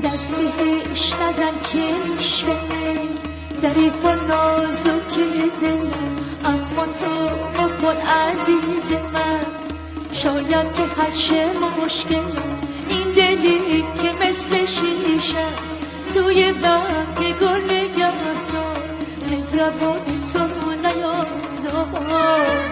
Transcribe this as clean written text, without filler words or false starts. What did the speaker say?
دست بهش نزن که میشه ظریف و نازک دلم، اما تو بکن عزیز من. شاید که هرچه مشکلم این دلی که مثل شیشه است، توی برگ گل نگه دار، مهربان تو نیازار.